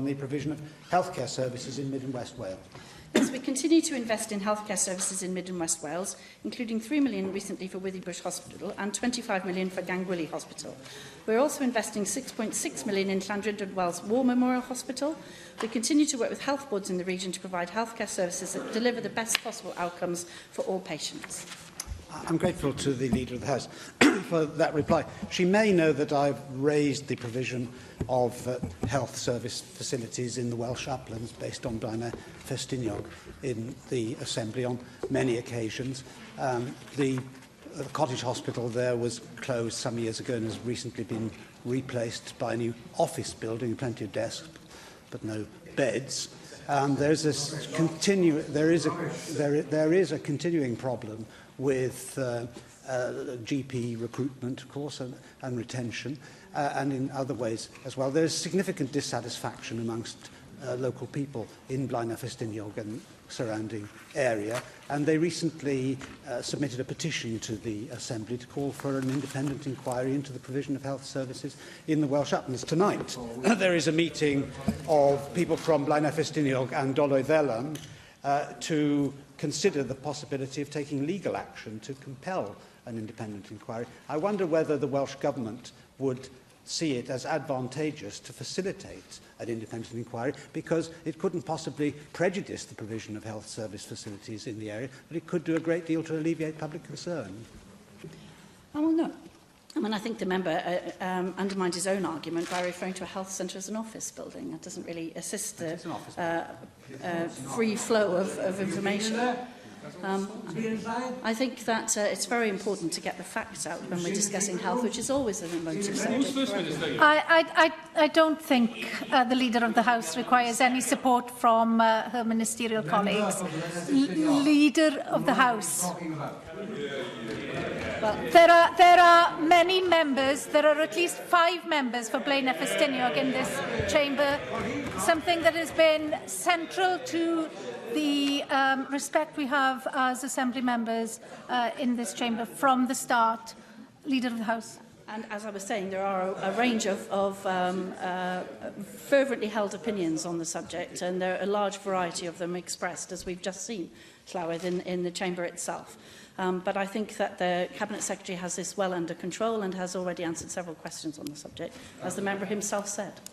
on the provision of healthcare services in Mid and West Wales. Yes, we continue to invest in healthcare services in Mid and West Wales, including £3 million recently for Withybush Hospital and £25 million for Gangwili Hospital. We're also investing £6.6 million in Llandrindod Wells War Memorial Hospital. We continue to work with health boards in the region to provide healthcare services that deliver the best possible outcomes for all patients. I'm grateful to the Leader of the House for that reply. She may know that I've raised the provision of health service facilities in the Welsh Uplands based on Blaenau Ffestiniog in the Assembly on many occasions. The cottage hospital there was closed some years ago and has recently been replaced by a new office building, plenty of desks, but no beds. There is a continuing problem with GP recruitment, of course, and retention, and in other ways as well. There is significant dissatisfaction amongst local people in Blaenau Ffestiniog and surrounding area, and they recently submitted a petition to the Assembly to call for an independent inquiry into the provision of health services in the Welsh Uplands. Tonight, there is a meeting of people from Blaenau Ffestiniog and Dolwy to consider the possibility of taking legal action to compel an independent inquiry. I wonder whether the Welsh Government would see it as advantageous to facilitate an independent inquiry, because it couldn't possibly prejudice the provision of health service facilities in the area, but it could do a great deal to alleviate public concern. Oh, well, no. I mean, I think the member undermined his own argument by referring to a health centre as an office building. It doesn't really assist the free flow of information. I think that it's very important to get the facts out when we're discussing health, which is always an emotive subject. I don't think the Leader of the House requires any support from her ministerial colleagues. Leader of the House. There are many members, there are at least 5 members for Blaenau Ffestiniog in this chamber, something that has been central to the respect we have as Assembly members in this chamber from the start. Leader of the House. And as I was saying, there are a range of fervently held opinions on the subject, and there are a large variety of them expressed, as we've just seen, Llywyd, in the chamber itself. But I think that the Cabinet Secretary has this well under control and has already answered several questions on the subject, as the member himself said.